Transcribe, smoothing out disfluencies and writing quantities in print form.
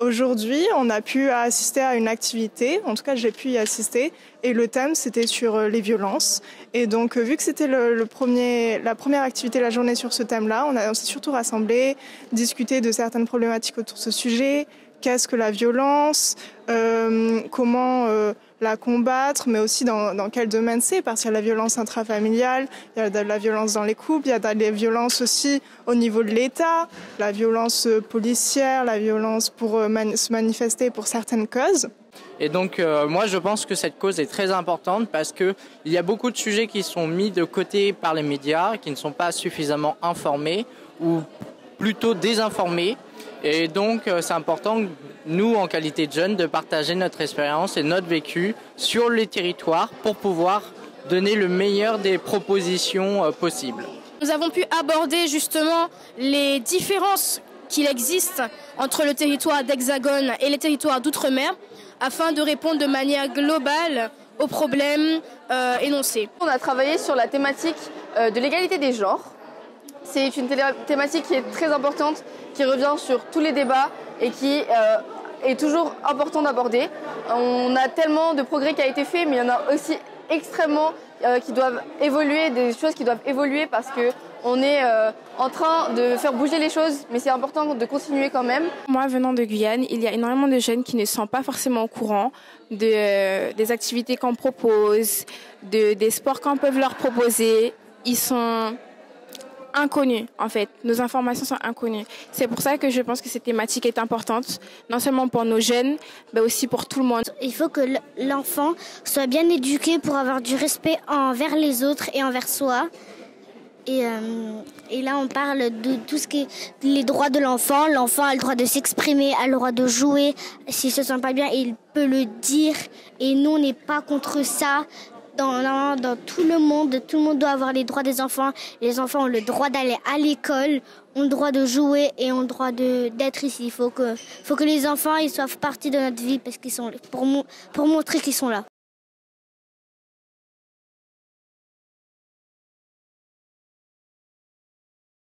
Aujourd'hui, on a pu assister à une activité, en tout cas j'ai pu y assister, et le thème c'était sur les violences. Et donc vu que c'était la première activité de la journée sur ce thème-là, on s'est surtout rassemblés, discuté de certaines problématiques autour de ce sujet, qu'est-ce que la violence, comment la combattre, mais aussi dans quel domaine c'est, parce qu'il y a la violence intrafamiliale, il y a de la violence dans les couples, il y a des violences aussi au niveau de l'État, la violence policière, la violence pour se manifester pour certaines causes. Et donc moi je pense que cette cause est très importante parce qu'il y a beaucoup de sujets qui sont mis de côté par les médias, qui ne sont pas suffisamment informés ou plutôt désinformés. Et donc c'est important, nous en qualité de jeunes, de partager notre expérience et notre vécu sur les territoires pour pouvoir donner le meilleur des propositions possibles. Nous avons pu aborder justement les différences qu'il existe entre le territoire d'Hexagone et les territoires d'outre-mer afin de répondre de manière globale aux problèmes énoncés. On a travaillé sur la thématique de l'égalité des genres. C'est une thématique qui est très importante, qui revient sur tous les débats et qui est toujours important d'aborder. On a tellement de progrès qui a été fait, mais il y en a aussi extrêmement qui doivent évoluer, des choses qui doivent évoluer parce qu'on est en train de faire bouger les choses, mais c'est important de continuer quand même. Moi, venant de Guyane, il y a énormément de jeunes qui ne sont pas forcément au courant des activités qu'on propose, des sports qu'on peut leur proposer. Ils sont inconnus, en fait. Nos informations sont inconnues. C'est pour ça que je pense que cette thématique est importante, non seulement pour nos jeunes, mais aussi pour tout le monde. Il faut que l'enfant soit bien éduqué pour avoir du respect envers les autres et envers soi. Et là, on parle de tout ce qui est les droits de l'enfant. L'enfant a le droit de s'exprimer, a le droit de jouer. S'il se sent pas bien, il peut le dire. Et nous, on n'est pas contre ça. Dans tout le monde doit avoir les droits des enfants. Les enfants ont le droit d'aller à l'école, ont le droit de jouer et ont le droit d'être ici. Il faut que les enfants ils soient partie de notre vie parce qu'ils sont pour montrer qu'ils sont là.